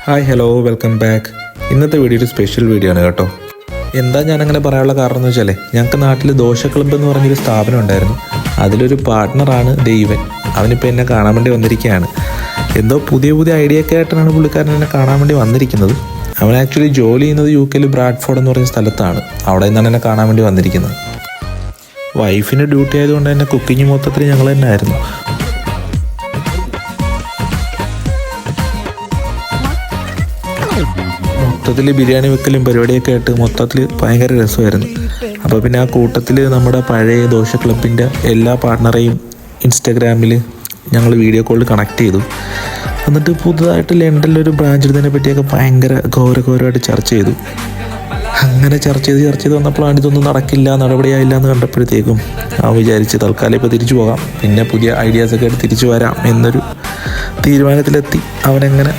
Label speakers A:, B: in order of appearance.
A: Hi hello welcome back. ഇന്നത്തെ video ഒരു special video ആണ് കേട്ടോ. എന്താ ഞാനങ്ങനെ പറയാനുള്ള കാരണം എന്ന് വെച്ചാൽ ഞങ്ങൾക്ക് നാട്ടിൽ ദോശ ക്ലബ്ബ് എന്ന് പറഞ്ഞൊരു സ്ഥാപനം ഉണ്ടായിരുന്നു. അതിലൊരു പാർട്ട്ണറാണ് ദൈവൻ. അവനിപ്പോൾ എന്നെ കാണാൻ വേണ്ടി വന്നിരിക്കുകയാണ്. എന്തോ പുതിയ ഐഡിയ ഒക്കെ ആയിട്ടാണ് പുള്ളിക്കാരൻ എന്നെ കാണാൻ വേണ്ടി വന്നിരിക്കുന്നത്. അവൻ ആക്ച്വലി ജോലി ചെയ്യുന്നത് UK ബ്രാഡ്ഫോർഡ് എന്ന് പറയുന്ന സ്ഥലത്താണ്. അവിടെ നിന്നാണ് എന്നെ കാണാൻ വേണ്ടി വന്നിരിക്കുന്നത്. വൈഫിന് ഡ്യൂട്ടി ആയതുകൊണ്ട് തന്നെ കുക്കിംഗ് മൊത്തത്തിൽ ഞങ്ങൾ തന്നെ ആയിരുന്നു. മൊത്തത്തിൽ ബിരിയാണി വെക്കലും പരിപാടിയൊക്കെ ആയിട്ട് മൊത്തത്തിൽ ഭയങ്കര രസമായിരുന്നു. അപ്പോൾ പിന്നെ ആ കൂട്ടത്തിൽ നമ്മുടെ പഴയ ദോശ ക്ലബിൻ്റെ എല്ലാ പാർട്ട്ണറെയും ഇൻസ്റ്റാഗ്രാമിൽ ഞങ്ങൾ വീഡിയോ കോളിൽ കണക്ട് ചെയ്തു. എന്നിട്ട് പുതുതായിട്ട് ലണ്ടനിലൊരു ബ്രാഞ്ച് എടുത്തതിനെ പറ്റിയൊക്കെ ഭയങ്കര ഘോരമായിട്ട് ചർച്ച ചെയ്തു. അങ്ങനെ ചർച്ച ചെയ്ത് വന്നപ്പോഴാണ് ഇതൊന്നും നടക്കില്ല, നടപടിയായില്ല എന്ന് കണ്ടപ്പോഴത്തേക്കും അവൻ വിചാരിച്ച് തൽക്കാലം ഇപ്പോൾ തിരിച്ചു പോകാം, പിന്നെ പുതിയ ഐഡിയാസൊക്കെ ആയിട്ട് തിരിച്ചു വരാം എന്നൊരു തീരുമാനത്തിലെത്തി. അവനെങ്ങനെ